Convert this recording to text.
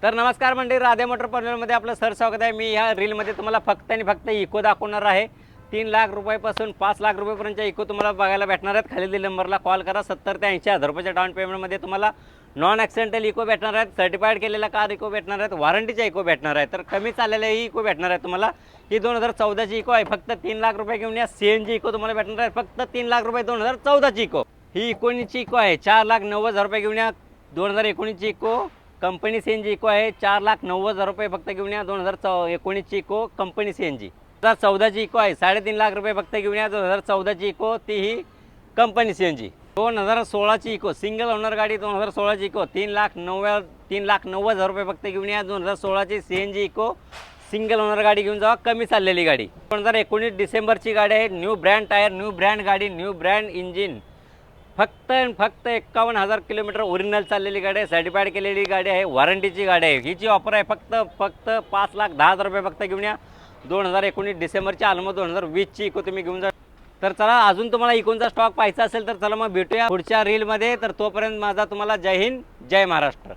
तर नमस्कार मंडळी, राधे मोटर पनवेलमध्ये आपलं सर स्वागत आहे। मी ह्या रीलमध्ये तुम्हाला फक्त आणि फक्त इको दाखवणार आहे। 3 लाख रुपयापासून 5 लाख रुपयापर्यंतच्या इको तुम्हाला बघायला भेटणार आहेत। खालील नंबरला कॉल करा। 70 ते 80 हजार रुपयाच्या डाऊन पेमेंटमध्ये तुम्हाला नॉन ॲक्सिडेंटल इको भेटणार आहेत, सर्टिफाईड केलेला कार इको भेटणार आहेत, वॉरंटीच्या इको भेटणार आहेत। तर कमी चाललेल्या इको भेटणार आहे तुम्हाला। ही 2014ची इको आहे। फक्त 3 लाख रुपये घेऊन या। CNG इको तुम्हाला भेटणार आहे फक्त 3 लाख रुपये 2014ची इको। ही 19ची इको आहे। 4,90,000 रुपये घेऊन या। 2019ची इको कंपनी CNG इको आहे। 4,90,000 रुपये फक्त घेऊन या। 2019ची इको कंपनी CNG। 2014ची इको आहे 3.5 लाख रुपये फक्त घेऊन या। 2014ची इको तीही कंपनी CNG। 2016ची इको सिंगल ओनर गाडी 2016ची इको 3,90,000 रुपये फक्त घेऊन या। 2016ची CNG इको सिंगल ओनर गाडी घेऊन जावा, कमी चाललेली गाडी। 2019 डिसेंबरची गाडी आहे। New brand tyre, new brand गाडी, न्यू ब्रँड इंजिन। फक्त 51,000 किलोमीटर ओरिजिनल चाललेली गाडी आहे, सर्टिफाईड केलेली गाडी आहे, वॉरंटीची गाडी आहे। हिची ऑफर आहे फक्त 5,10,000 रुपये फक्त घेऊन या। 2019 डिसेंबरची ऑलमोस्ट 2020ची इको तुम्ही घेऊन जा। तर चला, अजून तुम्हाला इकोनचा स्टॉक पाहायचा असेल तर चला मग भेटूया पुढच्या रीलमध्ये। तर तोपर्यंत माझा तुम्हाला जय हिंद, जय महाराष्ट्र।